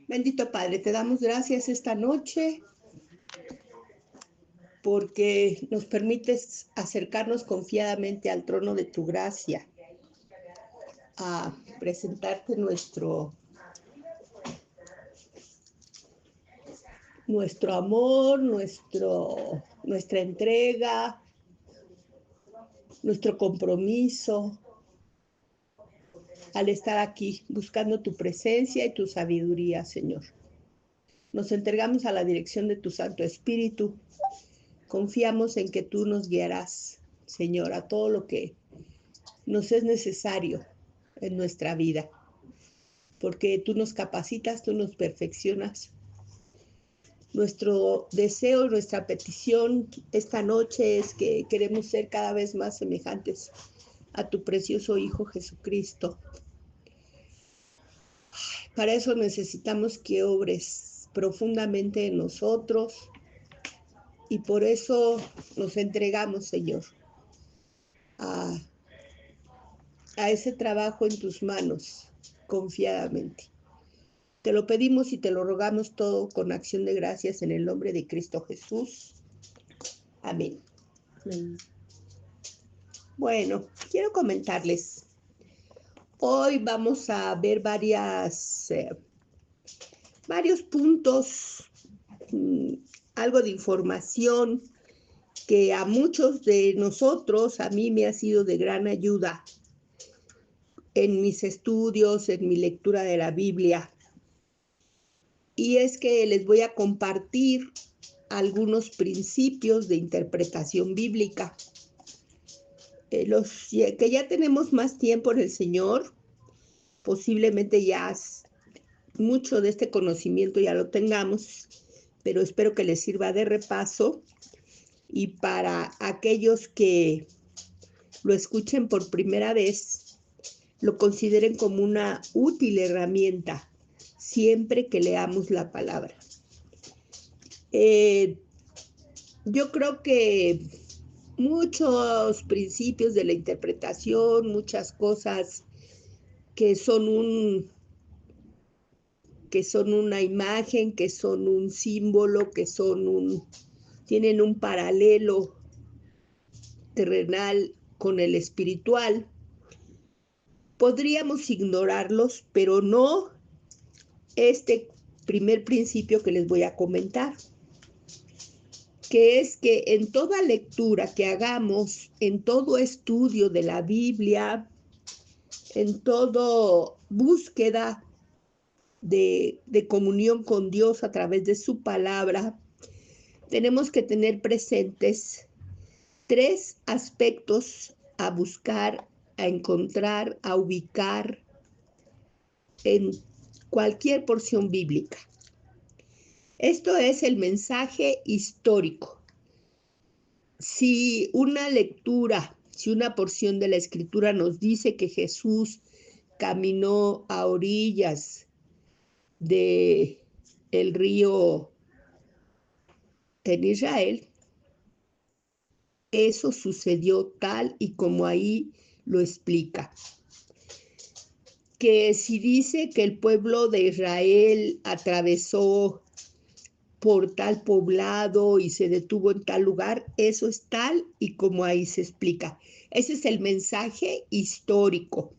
Bendito Padre, te damos gracias esta noche porque nos permites acercarnos confiadamente al trono de tu gracia, a presentarte nuestro amor, nuestra entrega, nuestro compromiso al estar aquí buscando tu presencia y tu sabiduría, Señor. Nos entregamos a la dirección de tu Santo Espíritu. Confiamos en que tú nos guiarás, Señor, a todo lo que nos es necesario en nuestra vida, porque tú nos capacitas, tú nos perfeccionas. Nuestro deseo, nuestra petición esta noche es que queremos ser cada vez más semejantes a tu precioso Hijo Jesucristo. Para eso necesitamos que obres profundamente en nosotros y por eso nos entregamos, Señor, a ese trabajo en tus manos, confiadamente. Te lo pedimos y te lo rogamos todo con acción de gracias en el nombre de Cristo Jesús. Amén. Bueno, quiero comentarles. Hoy vamos a ver varios puntos, algo de información que a muchos de nosotros, a mí me ha sido de gran ayuda en mis estudios, en mi lectura de la Biblia. Y es que les voy a compartir algunos principios de interpretación bíblica. Los que ya tenemos más tiempo en el Señor, posiblemente ya mucho de este conocimiento ya lo tengamos, pero espero que les sirva de repaso. Y para aquellos que lo escuchen por primera vez, lo consideren como una útil herramienta siempre que leamos la palabra. Yo creo que muchos principios de la interpretación, muchas cosas que son una imagen, que son un símbolo, que tienen un paralelo terrenal con el espiritual. Podríamos ignorarlos, pero no este primer principio que les voy a comentar, que es que en toda lectura que hagamos, en todo estudio de la Biblia, en toda búsqueda de comunión con Dios a través de su palabra, tenemos que tener presentes 3 aspectos a buscar, a encontrar, a ubicar en cualquier porción bíblica. Esto es el mensaje histórico. Si una porción de la Escritura nos dice que Jesús caminó a orillas del río en Israel, eso sucedió tal y como ahí lo explica. Que si dice que el pueblo de Israel atravesó por tal poblado y se detuvo en tal lugar, eso es tal y como ahí se explica. Ese es el mensaje histórico.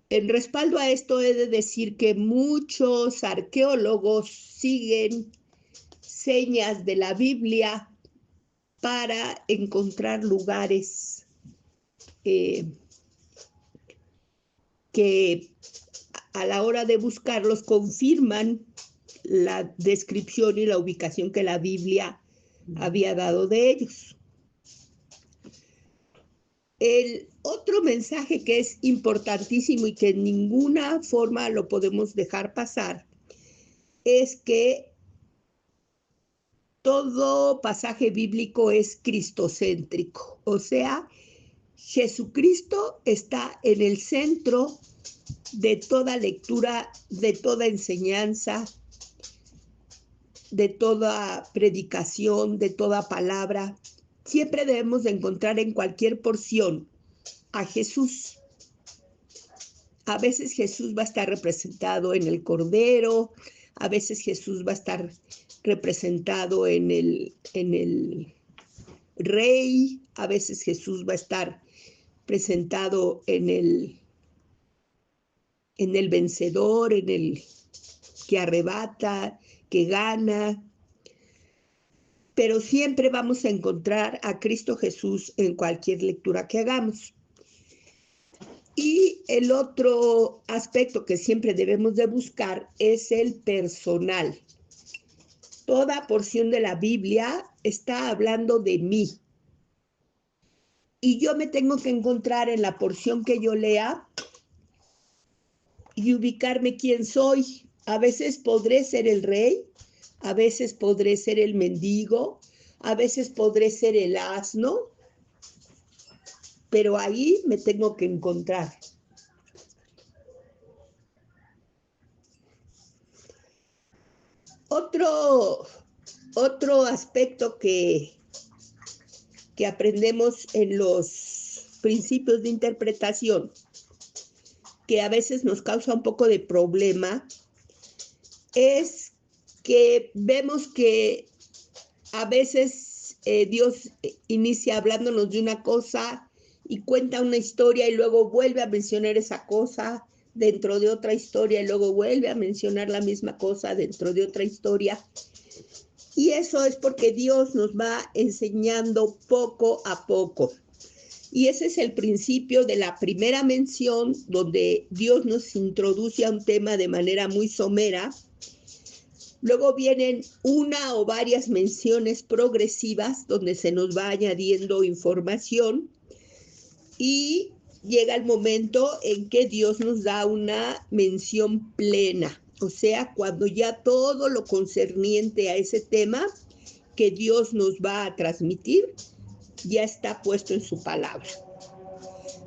En respaldo a esto he de decir que muchos arqueólogos siguen señas de la Biblia para encontrar lugares que a la hora de buscarlos confirman la descripción y la ubicación que la Biblia había dado de ellos. El otro mensaje que es importantísimo y que en ninguna forma lo podemos dejar pasar es que todo pasaje bíblico es cristocéntrico, o sea, Jesucristo está en el centro de toda lectura, de toda enseñanza, de toda predicación, de toda palabra. Siempre debemos de encontrar en cualquier porción a Jesús. A veces Jesús va a estar representado en el Cordero, a veces Jesús va a estar representado en el Rey, a veces Jesús va a estar presentado en el vencedor, en el que arrebata, que gana, pero siempre vamos a encontrar a Cristo Jesús en cualquier lectura que hagamos. Y el otro aspecto que siempre debemos de buscar es el personal. Toda porción de la Biblia está hablando de mí. Y yo me tengo que encontrar en la porción que yo lea y ubicarme quién soy. A veces podré ser el rey, a veces podré ser el mendigo, a veces podré ser el asno, pero ahí me tengo que encontrar. Otro aspecto que aprendemos en los principios de interpretación, que a veces nos causa un poco de problema, es que vemos que a veces Dios inicia hablándonos de una cosa y cuenta una historia y luego vuelve a mencionar esa cosa dentro de otra historia y luego vuelve a mencionar la misma cosa dentro de otra historia. Y eso es porque Dios nos va enseñando poco a poco. Y ese es el principio de la primera mención, donde Dios nos introduce a un tema de manera muy somera. Luego vienen una o varias menciones progresivas, donde se nos va añadiendo información. Y llega el momento en que Dios nos da una mención plena. O sea, cuando ya todo lo concerniente a ese tema que Dios nos va a transmitir, ya está puesto en su palabra.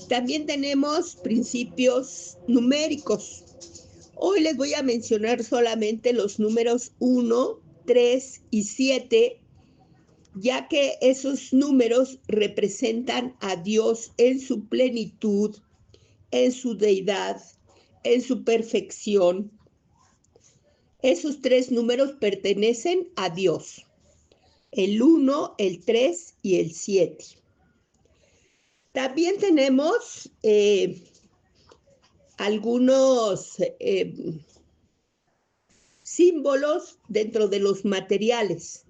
También tenemos principios numéricos. Hoy les voy a mencionar solamente los números 1, 3 y 7, ya que esos números representan a Dios en su plenitud, en su deidad, en su perfección. Esos 3 números pertenecen a Dios: el 1, el 3 y el 7. También tenemos algunos símbolos dentro de los materiales.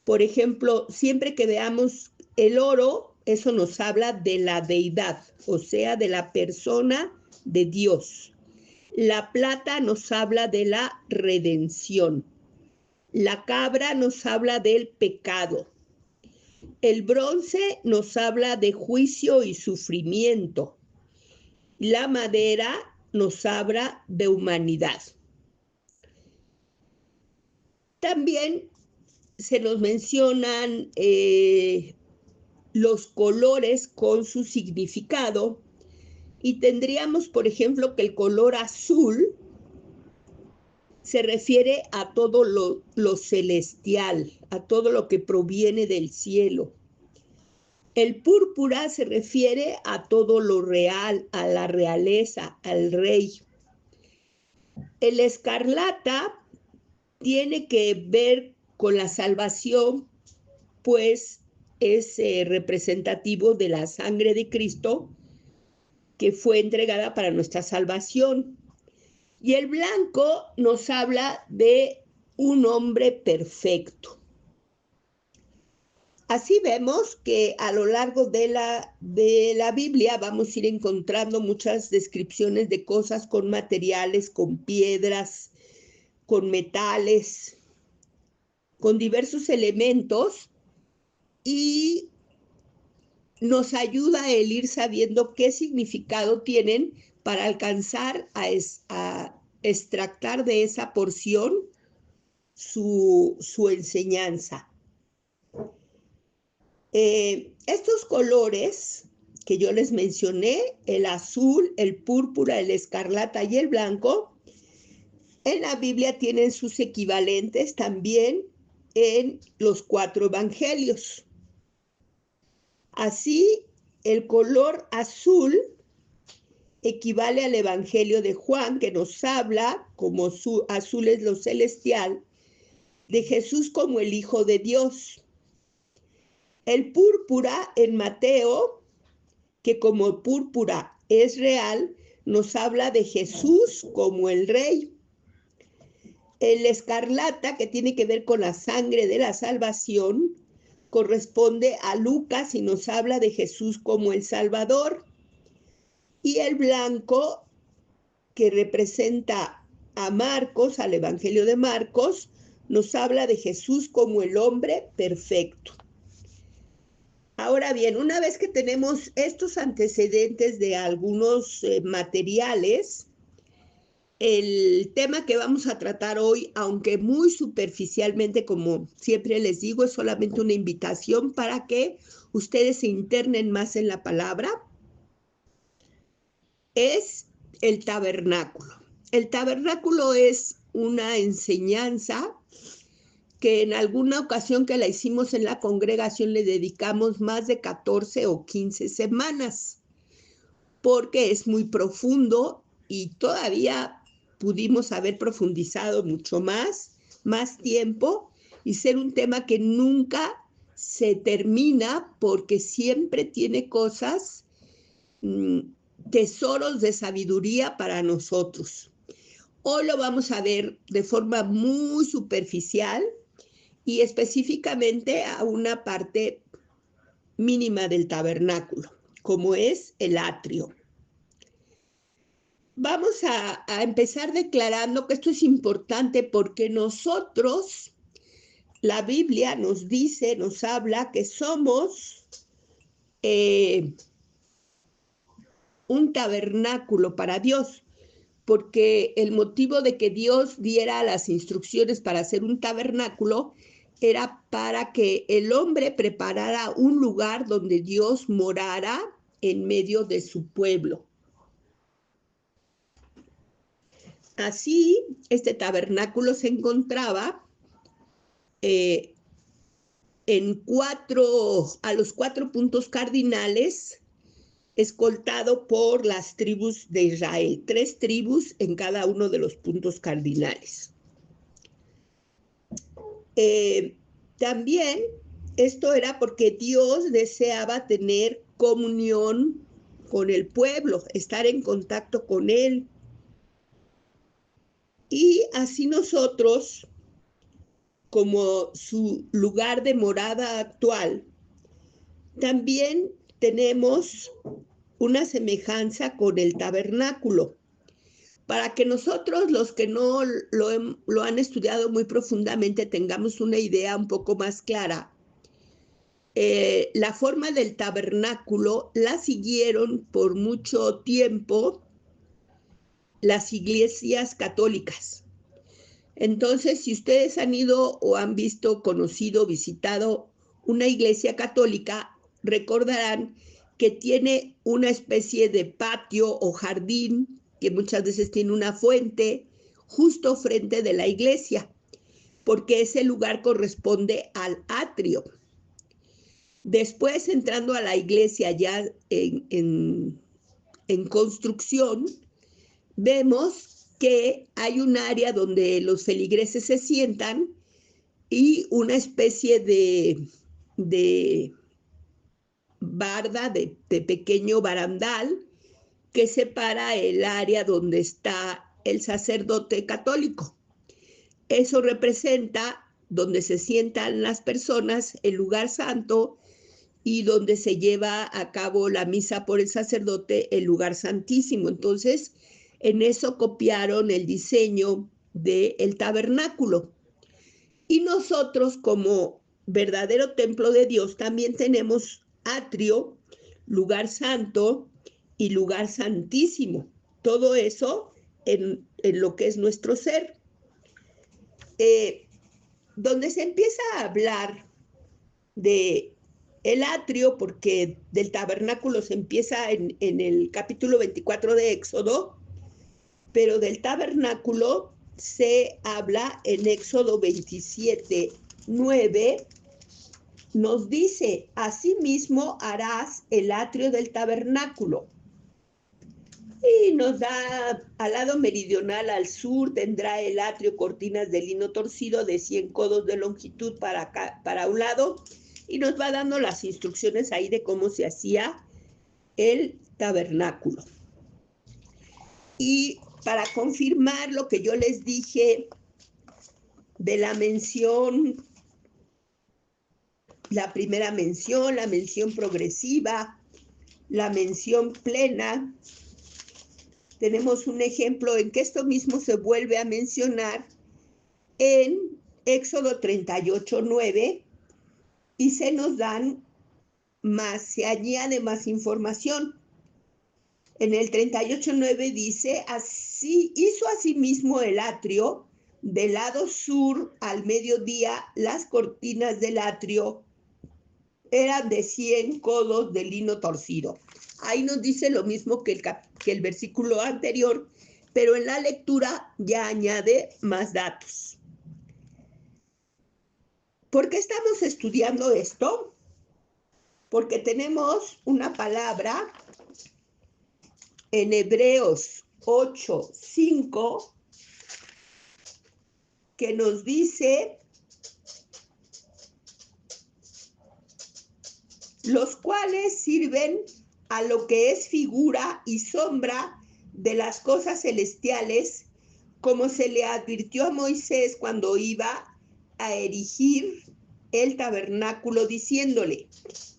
Por ejemplo, siempre que veamos el oro, eso nos habla de la deidad, o sea, de la persona de Dios. La plata nos habla de la redención. La cabra nos habla del pecado. El bronce nos habla de juicio y sufrimiento. La madera nos habla de humanidad. También se nos mencionan los colores con su significado, y tendríamos, por ejemplo, que el color azul se refiere a todo lo celestial, a todo lo que proviene del cielo. El púrpura se refiere a todo lo real, a la realeza, al rey. El escarlata tiene que ver con la salvación, pues es representativo de la sangre de Cristo que fue entregada para nuestra salvación. Y el blanco nos habla de un hombre perfecto. Así vemos que a lo largo de la Biblia vamos a ir encontrando muchas descripciones de cosas con materiales, con piedras, con metales, con diversos elementos, y nos ayuda el ir sabiendo qué significado tienen para alcanzar a extractar de esa porción su enseñanza. Estos colores que yo les mencioné, el azul, el púrpura, el escarlata y el blanco, en la Biblia tienen sus equivalentes también en los 4 evangelios. Así, el color azul equivale al Evangelio de Juan, que nos habla, como azul es lo celestial, de Jesús como el Hijo de Dios. El púrpura en Mateo, que como púrpura es real, nos habla de Jesús como el Rey. El escarlata, que tiene que ver con la sangre de la salvación, corresponde a Lucas y nos habla de Jesús como el Salvador. Y el blanco, que representa a Marcos, al Evangelio de Marcos, nos habla de Jesús como el hombre perfecto. Ahora bien, una vez que tenemos estos antecedentes de algunos materiales, el tema que vamos a tratar hoy, aunque muy superficialmente, como siempre les digo, es solamente una invitación para que ustedes se internen más en la palabra, es el tabernáculo. El tabernáculo es una enseñanza que en alguna ocasión que la hicimos en la congregación le dedicamos más de 14 o 15 semanas, porque es muy profundo y todavía pudimos haber profundizado mucho más tiempo y ser un tema que nunca se termina porque siempre tiene cosas, tesoros de sabiduría para nosotros. Hoy lo vamos a ver de forma muy superficial y específicamente a una parte mínima del tabernáculo, como es el atrio. Vamos a empezar declarando que esto es importante porque nosotros, la Biblia nos dice, nos habla que somos un tabernáculo para Dios, porque el motivo de que Dios diera las instrucciones para hacer un tabernáculo era para que el hombre preparara un lugar donde Dios morara en medio de su pueblo. Así, este tabernáculo se encontraba a los 4 puntos cardinales, escoltado por las tribus de Israel, 3 tribus en cada uno de los puntos cardinales. También esto era porque Dios deseaba tener comunión con el pueblo, estar en contacto con él. Y así nosotros, como su lugar de morada actual, también tenemos una semejanza con el tabernáculo. Para que nosotros, los que no lo han estudiado muy profundamente, tengamos una idea un poco más clara, la forma del tabernáculo la siguieron por mucho tiempo las iglesias católicas. Entonces, si ustedes han ido o han visto, conocido, visitado una iglesia católica, recordarán que tiene una especie de patio o jardín que muchas veces tiene una fuente justo frente de la iglesia, porque ese lugar corresponde al atrio. Después, entrando a la iglesia ya en construcción, vemos que hay un área donde los feligreses se sientan y una especie de barda, de pequeño barandal que separa el área donde está el sacerdote católico. Eso representa donde se sientan las personas, el lugar santo, y donde se lleva a cabo la misa por el sacerdote, el lugar santísimo. Entonces, en eso copiaron el diseño del tabernáculo. Y nosotros, como verdadero templo de Dios, también tenemos atrio, lugar santo y lugar santísimo. Todo eso en lo que es nuestro ser. Donde se empieza a hablar de el atrio, porque del tabernáculo se empieza en el capítulo 24 de Éxodo, pero del tabernáculo se habla en Éxodo 27:9, nos dice: asimismo harás el atrio del tabernáculo. Y nos da al lado meridional, al sur, tendrá el atrio cortinas de lino torcido de 100 codos de longitud para un lado, y nos va dando las instrucciones ahí de cómo se hacía el tabernáculo. Y para confirmar lo que yo les dije de la mención, la primera mención, la mención progresiva, la mención plena, tenemos un ejemplo en que esto mismo se vuelve a mencionar en Éxodo 38:9, y se nos dan más, se añade más información. En el 38:9 dice: así hizo asimismo el atrio del lado sur al mediodía. Las cortinas del atrio eran de 100 codos de lino torcido. Ahí nos dice lo mismo que el versículo anterior, pero en la lectura ya añade más datos. ¿Por qué estamos estudiando esto? Porque tenemos una palabra en Hebreos 8:5 que nos dice: los cuales sirven a lo que es figura y sombra de las cosas celestiales, como se le advirtió a Moisés cuando iba a erigir el tabernáculo, diciéndole: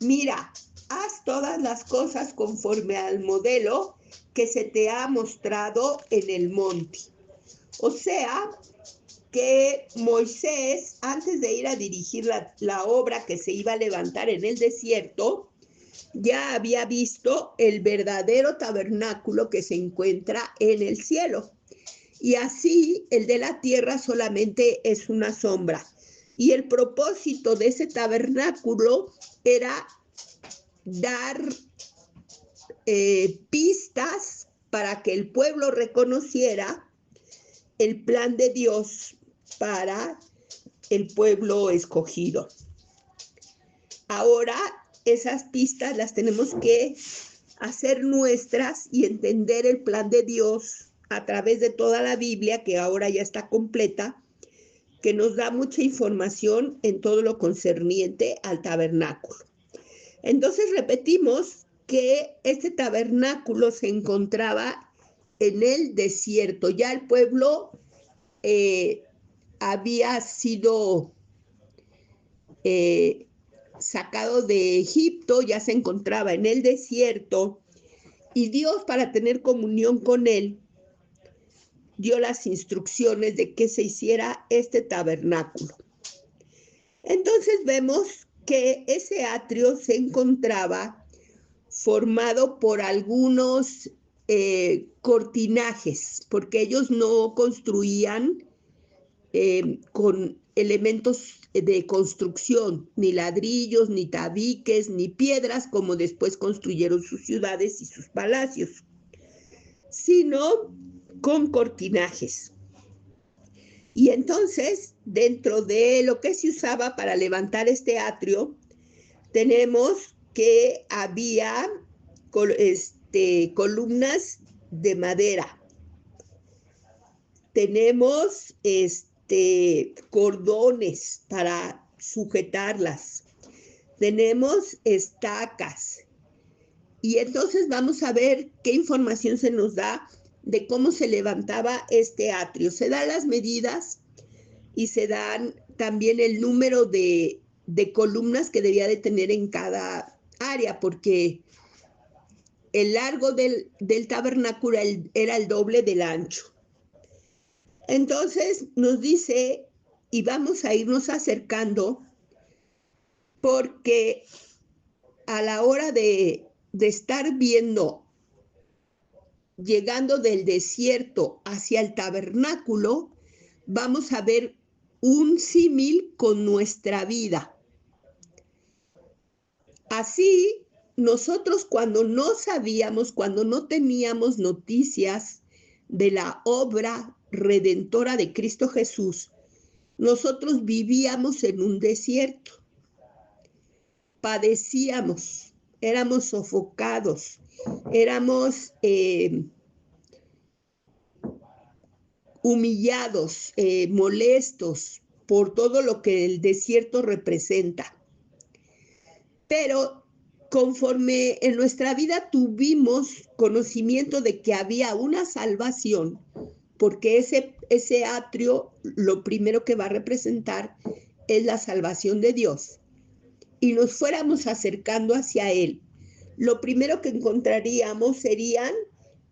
mira, haz todas las cosas conforme al modelo que se te ha mostrado en el monte. O sea, que Moisés, antes de ir a dirigir la obra que se iba a levantar en el desierto, ya había visto el verdadero tabernáculo que se encuentra en el cielo. Y así el de la tierra solamente es una sombra. Y el propósito de ese tabernáculo era dar pistas para que el pueblo reconociera el plan de Dios para el pueblo escogido. Ahora esas pistas las tenemos que hacer nuestras y entender el plan de Dios a través de toda la Biblia, que ahora ya está completa, que nos da mucha información en todo lo concerniente al tabernáculo. Entonces repetimos que este tabernáculo se encontraba en el desierto. Ya el pueblo había sido sacado de Egipto, ya se encontraba en el desierto, y Dios, para tener comunión con él, dio las instrucciones de que se hiciera este tabernáculo. Entonces vemos que ese atrio se encontraba formado por algunos cortinajes, porque ellos no construían con elementos de construcción, ni ladrillos, ni tabiques, ni piedras, como después construyeron sus ciudades y sus palacios, sino con cortinajes. Y entonces, dentro de lo que se usaba para levantar este atrio, tenemos que había columnas de madera. Tenemos cordones para sujetarlas. Tenemos estacas. Y entonces vamos a ver qué información se nos da de cómo se levantaba este atrio. Se dan las medidas y se dan también el número de columnas que debía de tener en cada área, porque el largo del tabernáculo era el doble del ancho. Entonces nos dice, y vamos a irnos acercando, porque a la hora de estar viendo, llegando del desierto hacia el tabernáculo, vamos a ver un símil con nuestra vida. Así, nosotros cuando no sabíamos, cuando no teníamos noticias de la obra redentora de Cristo Jesús, nosotros vivíamos en un desierto, padecíamos, éramos sofocados, éramos humillados, molestos por todo lo que el desierto representa. Pero conforme en nuestra vida tuvimos conocimiento de que había una salvación, porque ese atrio lo primero que va a representar es la salvación de Dios, y nos fuéramos acercando hacia Él, lo primero que encontraríamos serían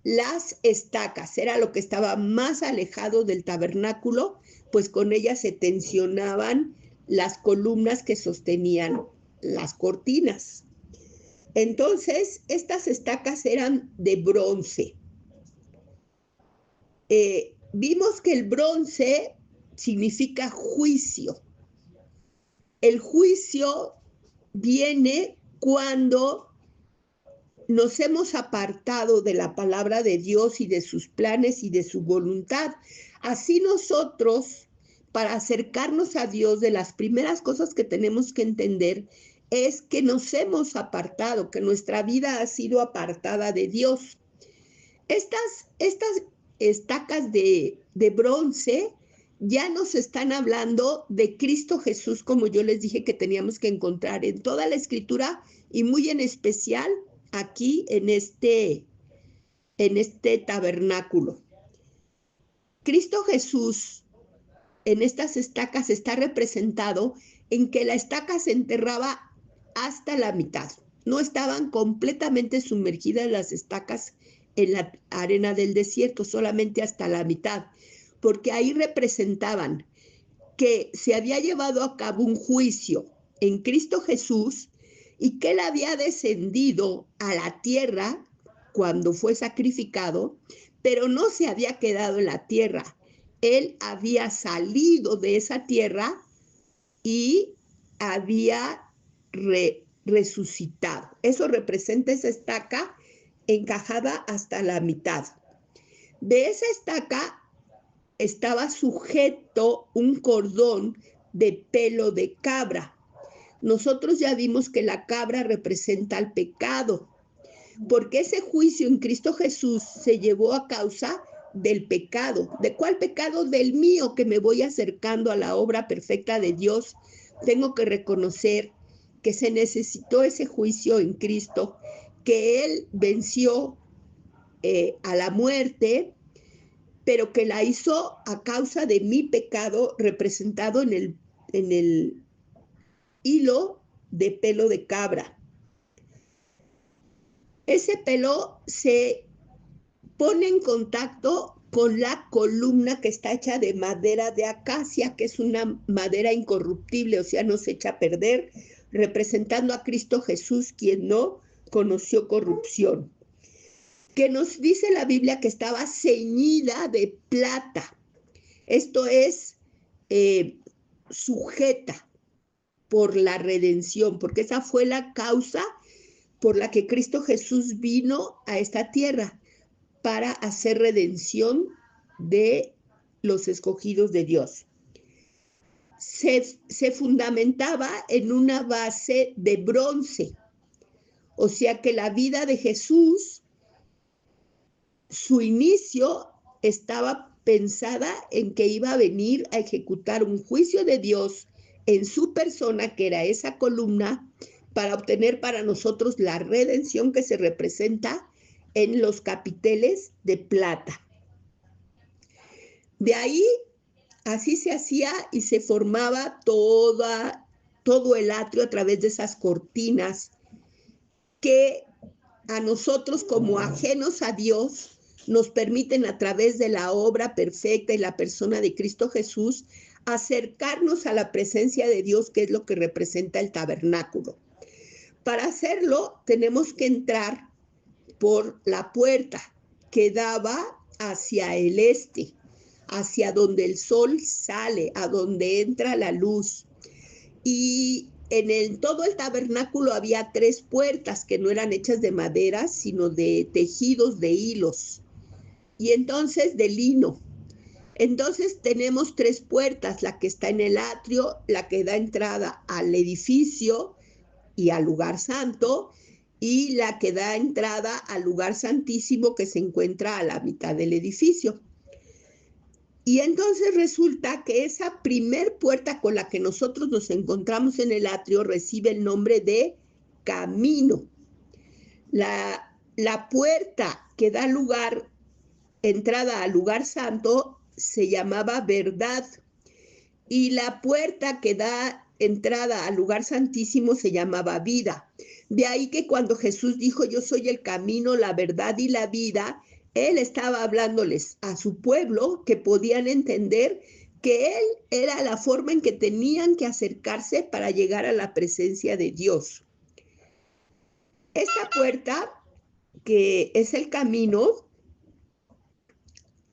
las estacas. Era lo que estaba más alejado del tabernáculo, pues con ellas se tensionaban las columnas que sostenían las cortinas. Entonces, estas estacas eran de bronce. Vimos que el bronce significa juicio. El juicio viene cuando nos hemos apartado de la palabra de Dios y de sus planes y de su voluntad. Así nosotros, para acercarnos a Dios, de las primeras cosas que tenemos que entender es que nos hemos apartado, que nuestra vida ha sido apartada de Dios. Estas estacas de bronce ya nos están hablando de Cristo Jesús, como yo les dije que teníamos que encontrar en toda la Escritura y muy en especial aquí en este tabernáculo. Cristo Jesús en estas estacas está representado en que la estaca se enterraba hasta la mitad. No estaban completamente sumergidas las estacas en la arena del desierto, solamente hasta la mitad, porque ahí representaban que se había llevado a cabo un juicio en Cristo Jesús y que Él había descendido a la tierra cuando fue sacrificado, pero no se había quedado en la tierra. Él había salido de esa tierra y había resucitado. Eso representa esa estaca encajada hasta la mitad. De esa estaca estaba sujeto un cordón de pelo de cabra. Nosotros ya vimos que la cabra representa el pecado, porque ese juicio en Cristo Jesús se llevó a causa del pecado. ¿De cuál pecado? Del mío, que me voy acercando a la obra perfecta de Dios. Tengo que reconocer que se necesitó ese juicio en Cristo, que Él venció a la muerte, pero que la hizo a causa de mi pecado representado en el hilo de pelo de cabra. Ese pelo se pone en contacto con la columna que está hecha de madera de acacia, que es una madera incorruptible, o sea, no se echa a perder, representando a Cristo Jesús, quien no conoció corrupción. Que nos dice la Biblia que estaba ceñida de plata. Esto es sujeta por la redención, porque esa fue la causa por la que Cristo Jesús vino a esta tierra, para hacer redención de los escogidos de Dios. Se fundamentaba en una base de bronce, o sea que la vida de Jesús, su inicio estaba pensada en que iba a venir a ejecutar un juicio de Dios en su persona, que era esa columna, para obtener para nosotros la redención que se representa en los capiteles de plata. De ahí, así se hacía y se formaba todo el atrio a través de esas cortinas que a nosotros, como ajenos a Dios, nos permiten, a través de la obra perfecta y la persona de Cristo Jesús, acercarnos a la presencia de Dios, que es lo que representa el tabernáculo. Para hacerlo, tenemos que entrar por la puerta que daba hacia el este, hacia donde el sol sale, a donde entra la luz. Y en todo el tabernáculo había 3 puertas que no eran hechas de madera, sino de tejidos de hilos, y entonces de lino. Entonces tenemos 3 puertas, la que está en el atrio, la que da entrada al edificio y al lugar santo, y la que da entrada al lugar santísimo, que se encuentra a la mitad del edificio. Y entonces resulta que esa primer puerta con la que nosotros nos encontramos en el atrio recibe el nombre de camino. La puerta que da entrada al lugar santo se llamaba verdad, y la puerta que da entrada al lugar santísimo se llamaba vida. De ahí que cuando Jesús dijo, yo soy el camino, la verdad y la vida, él estaba hablándoles a su pueblo que podían entender que él era la forma en que tenían que acercarse para llegar a la presencia de Dios. Esta puerta, que es el camino,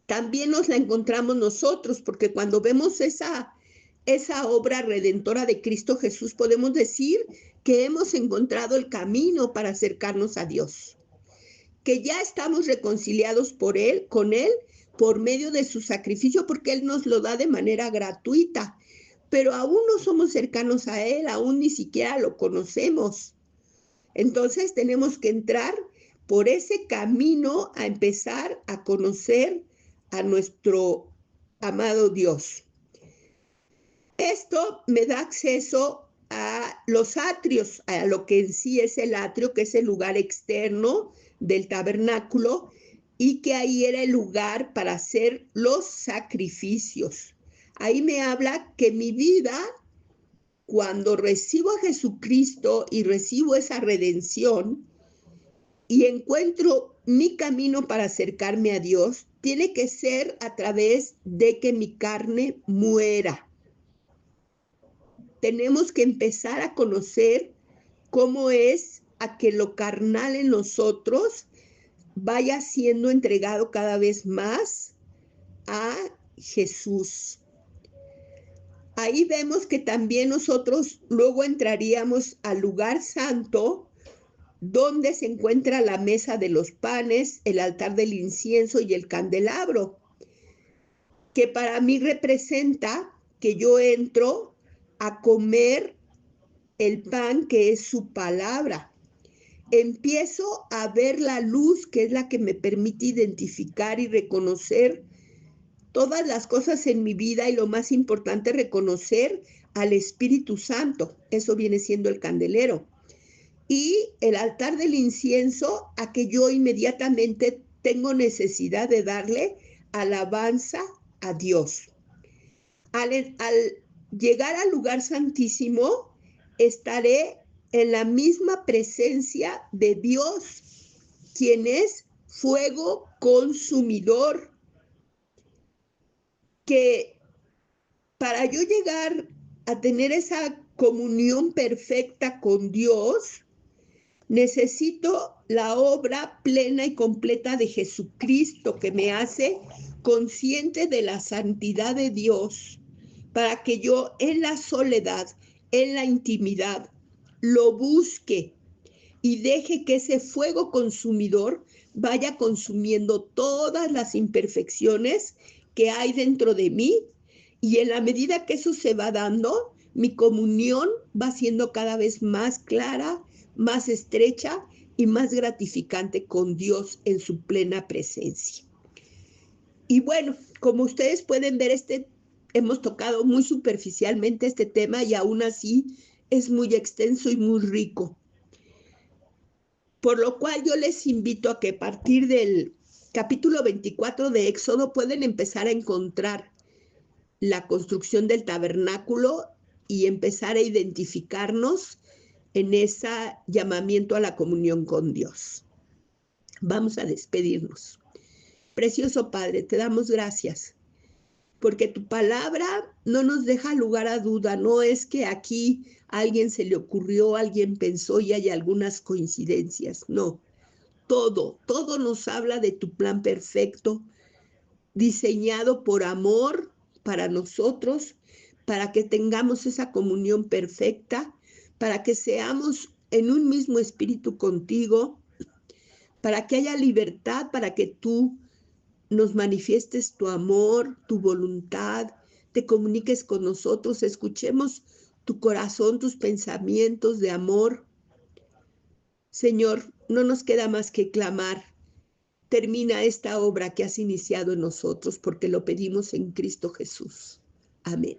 también nos la encontramos nosotros, porque cuando vemos esa obra redentora de Cristo Jesús, podemos decir que hemos encontrado el camino para acercarnos a Dios, que ya estamos reconciliados con Él, por medio de su sacrificio, porque Él nos lo da de manera gratuita, pero aún no somos cercanos a Él, aún ni siquiera lo conocemos. Entonces tenemos que entrar por ese camino a empezar a conocer a nuestro amado Dios. Esto me da acceso a los atrios, a lo que en sí es el atrio, que es el lugar externo del tabernáculo, y que ahí era el lugar para hacer los sacrificios. Ahí me habla que mi vida, cuando recibo a Jesucristo y recibo esa redención y encuentro mi camino para acercarme a Dios, tiene que ser a través de que mi carne muera. Tenemos que empezar a conocer cómo es a que lo carnal en nosotros vaya siendo entregado cada vez más a Jesús. Ahí vemos que también nosotros luego entraríamos al lugar santo, donde se encuentra la mesa de los panes, el altar del incienso y el candelabro, que para mí representa que yo entro a comer el pan que es su palabra. Empiezo a ver la luz, que es la que me permite identificar y reconocer todas las cosas en mi vida, y lo más importante, reconocer al Espíritu Santo. Eso viene siendo el candelero. Y el altar del incienso, a que yo inmediatamente tengo necesidad de darle alabanza a Dios. Al llegar al lugar santísimo, estaré en la misma presencia de Dios, quien es fuego consumidor, que para yo llegar a tener esa comunión perfecta con Dios, necesito la obra plena y completa de Jesucristo, que me hace consciente de la santidad de Dios, para que yo en la soledad, en la intimidad, lo busque y deje que ese fuego consumidor vaya consumiendo todas las imperfecciones que hay dentro de mí, y en la medida que eso se va dando, mi comunión va siendo cada vez más clara, más estrecha y más gratificante con Dios en su plena presencia. Y bueno, como ustedes pueden ver, hemos tocado muy superficialmente este tema, y aún así es muy extenso y muy rico. Por lo cual yo les invito a que a partir del capítulo 24 de Éxodo pueden empezar a encontrar la construcción del tabernáculo y empezar a identificarnos en ese llamamiento a la comunión con Dios. Vamos a despedirnos. Precioso Padre, te damos gracias, porque tu palabra no nos deja lugar a duda. No es que aquí a alguien se le ocurrió, alguien pensó y hay algunas coincidencias. No, todo nos habla de tu plan perfecto, diseñado por amor para nosotros, para que tengamos esa comunión perfecta, para que seamos en un mismo espíritu contigo, para que haya libertad, para que tú nos manifiestes tu amor, tu voluntad, te comuniques con nosotros, escuchemos tu corazón, tus pensamientos de amor. Señor, no nos queda más que clamar termina esta obra que has iniciado en nosotros, porque lo pedimos en Cristo Jesús. Amén.